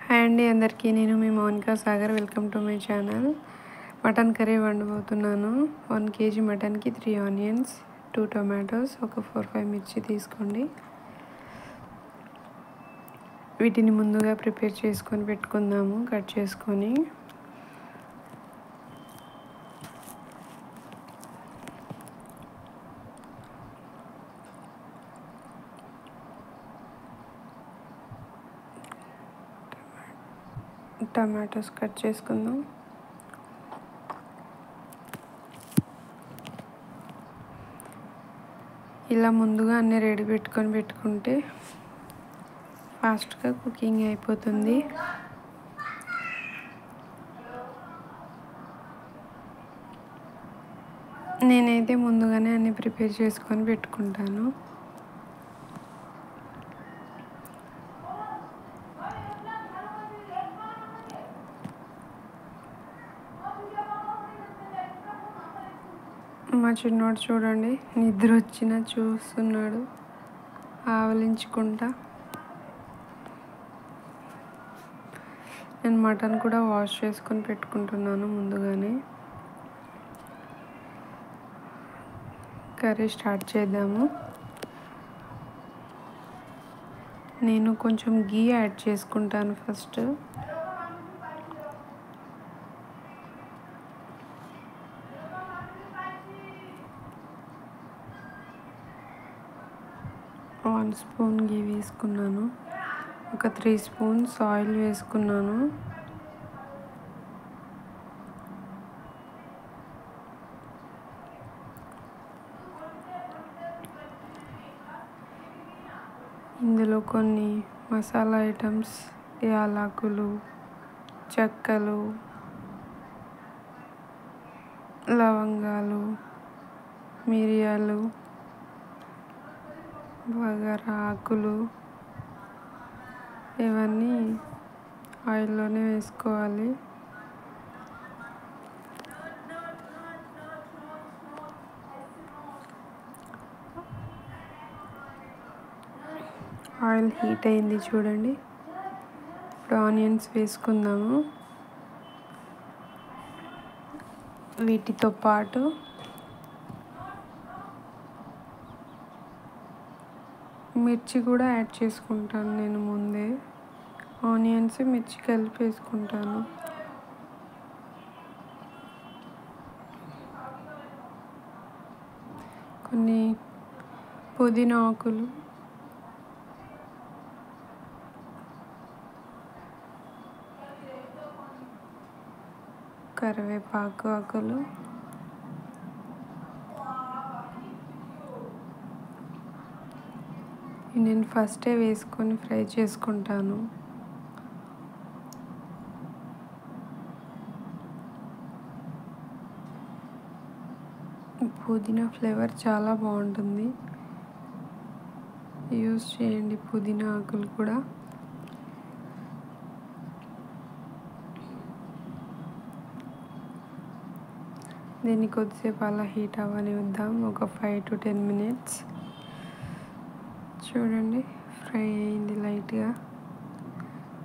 Hi అండి అందరికీ. నేను మీ Mounika Sagar. Welcome to my channel. Mutton curry వండబోతున్నాను. 1 kg మటన్కి 3 ఆనియన్స్, 2 టొమాటోస్, ఒక 4-5 మిర్చి తీసుకోండి. వీటిని ముందుగా ప్రిపేర్ చేసుకొని పెట్టుకుందాము. కట్ చేసుకొని టమాటోస్ కట్ చేసుకుందాం. ఇలా ముందుగా అన్నీ రెడీ పెట్టుకుంటే ఫాస్ట్గా కుకింగ్ అయిపోతుంది. నేనైతే ముందుగానే అన్నీ ప్రిపేర్ చేసుకొని పెట్టుకుంటాను. మా చిన్నోడు చూడండి, నిద్ర వచ్చినా చూస్తున్నాడు ఆవలించుకుంటా. నేను మటన్ కూడా వాష్ చేసుకొని పెట్టుకుంటున్నాను ముందుగానే. కర్రీ స్టార్ట్ చేద్దాము. నేను కొంచెం గీ యాడ్ చేసుకుంటాను ఫస్ట్. వన్ స్పూన్ గీ వేసుకున్నాను. ఒక 3 స్పూన్స్ ఆయిల్ వేసుకున్నాను. ఇందులో కొన్ని మసాలా ఐటమ్స్, యాలకులు, చెక్కలు, లవంగాలు, మిరియాలు, బగారా ఆకులు ఇవన్నీ ఆయిల్లోనే వేసుకోవాలి. ఆయిల్ హీట్ అయింది చూడండి. ఇప్పుడు ఆనియన్స్ వేసుకుందాము. వీటితో పాటు మిర్చి కూడా యాడ్ చేసుకుంటాను. నేను ముందే ఆనియన్స్, మిర్చి కలిపి వేసుకుంటాను. కొన్ని పుదీనా ఆకులు, కరివేపాకు ఆకులు, నేను ఫస్టే వేసుకొని ఫ్రై చేసుకుంటాను. పుదీనా ఫ్లేవర్ చాలా బాగుంటుంది. యూస్ చేయండి పుదీనా ఆకులు కూడా. దీన్ని కొద్దిసేపు అలా హీట్ అవ్వనిద్దాం. ఒక 5 to 10 minutes. చూడండి, ఫ్రై అయింది లైట్గా.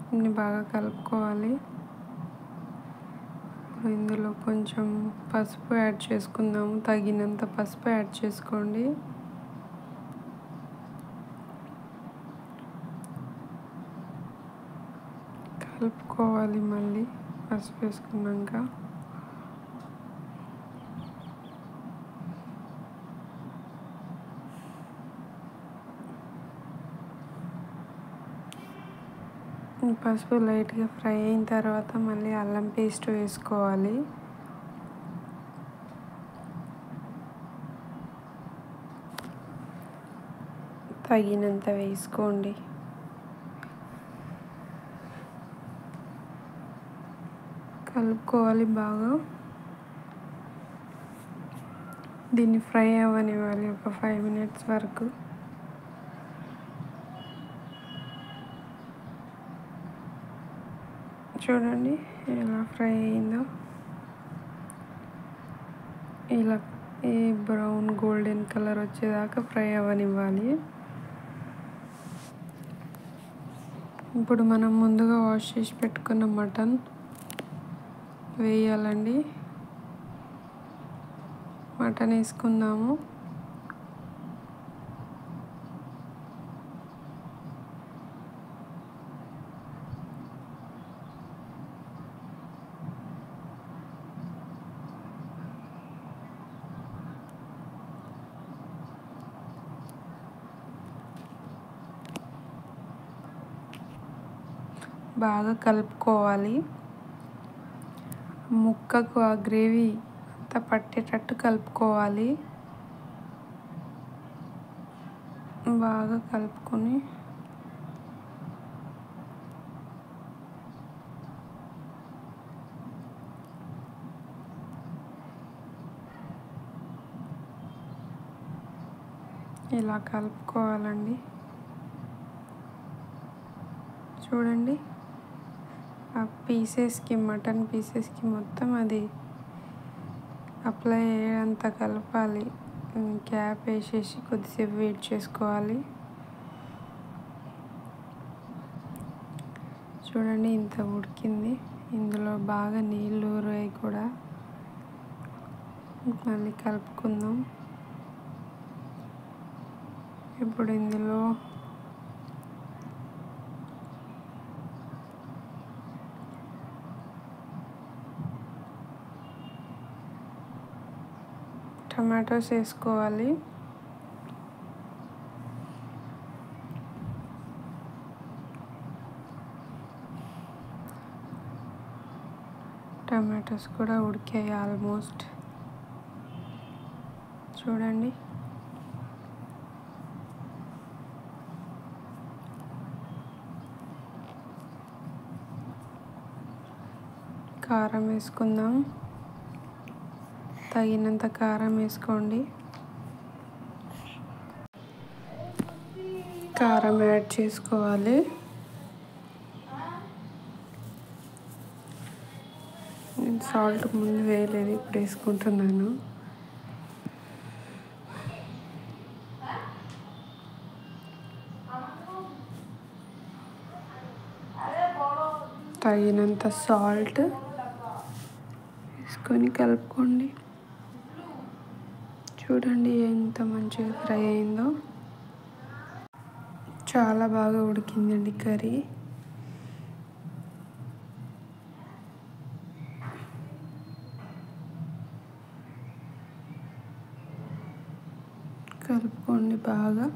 దీన్ని బాగా కలుపుకోవాలి. ఇందులో కొంచెం పసుపు యాడ్ చేసుకుందాము. తగినంత పసుపు యాడ్ చేసుకోండి. కలుపుకోవాలి మళ్ళీ పసుపు వేసుకున్నాక. పసుపు లైట్గా ఫ్రై అయిన తర్వాత మళ్ళీ అల్లం పేస్ట్ వేసుకోవాలి. తగినంత వేసుకోండి. కలుపుకోవాలి బాగా. దీన్ని ఫ్రై అవ్వనివ్వాలి ఒక 5 minutes వరకు. చూడండి ఎలా ఫ్రై అయిందో. ఇలా బ్రౌన్ గోల్డెన్ కలర్ వచ్చేదాకా ఫ్రై అవ్వనివ్వాలి. ఇప్పుడు మనం ముందుగా వాష్ చేసి పెట్టుకున్న మటన్ వేయాలండి. మటన్ వేసుకుందాము. బాగా కలుపుకోవాలి. ముక్కకు ఆ గ్రేవీ అంతా పట్టేటట్టు కలుపుకోవాలి. బాగా కలుపుకొని ఇలా కలుపుకోవాలండి. చూడండి, ఆ పీసెస్కి, మటన్ పీసెస్కి మొత్తం అది అప్లై అయ్యేంత కలపాలి. క్యాప్ వేసేసి కొద్దిసేపు వెయిట్ చేసుకోవాలి. చూడండి, ఇంత ఉడికింది. ఇందులో బాగా నీళ్ళు ఊరాయి కూడా. మళ్ళీ కలుపుకుందాం. ఇప్పుడు ఇందులో టమాటోస్ వేసుకోవాలి. టమాటోస్ కూడా ఉడికాయి ఆల్మోస్ట్. చూడండి, కారం వేసుకుందాం. తగినంత కారం వేసుకోండి. కారం యాడ్ చేసుకోవాలి. నేను సాల్ట్ ముందు వేయలేదు, ఇప్పుడు వేసుకుంటున్నాను. తగినంత సాల్ట్ వేసుకొని కలుపుకోండి. చూడండి ఎంత మంచిగా ఫ్రై అయిందో. చాలా బాగా ఉడికిందండి కర్రీ. కలుపుకోండి బాగా.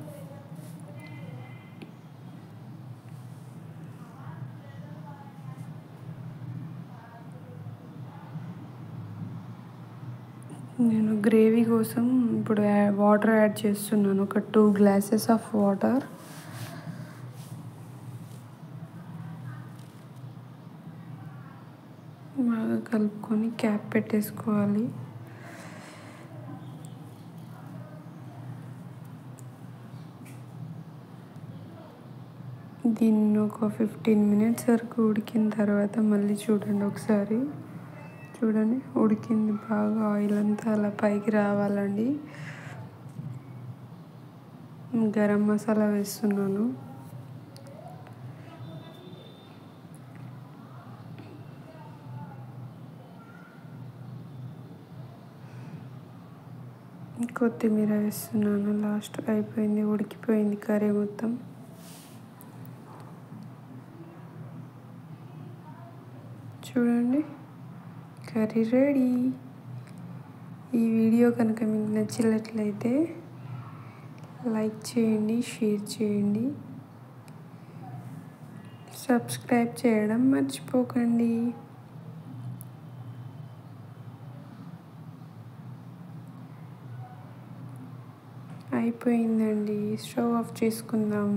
నేను గ్రేవీ కోసం ఇప్పుడు వాటర్ యాడ్ చేస్తున్నాను. ఒక 2 glasses ఆఫ్ వాటర్. బాగా కలుపుకొని క్యాప్ పెట్టేసుకోవాలి. దీన్ని ఒక 15 minutes వరకు ఉడికిన తర్వాత మళ్ళీ చూడండి ఒకసారి. చూడండి, ఉడికింది బాగా. ఆయిల్ అంతా అలా పైకి రావాలండి. గరం మసాలా వేస్తున్నాను. కొత్తిమీర వేస్తున్నాను. లాస్ట్ అయిపోయింది, ఉడికిపోయింది కర్రీ మొత్తం. చూడండి, కర్రీ రెడీ. ఈ వీడియో కనుక మీకు నచ్చినట్లయితే లైక్ చేయండి, షేర్ చేయండి, సబ్స్క్రైబ్ చేయడం మర్చిపోకండి. అయిపోయిందండి, స్టవ్ ఆఫ్ చేసుకుందాం.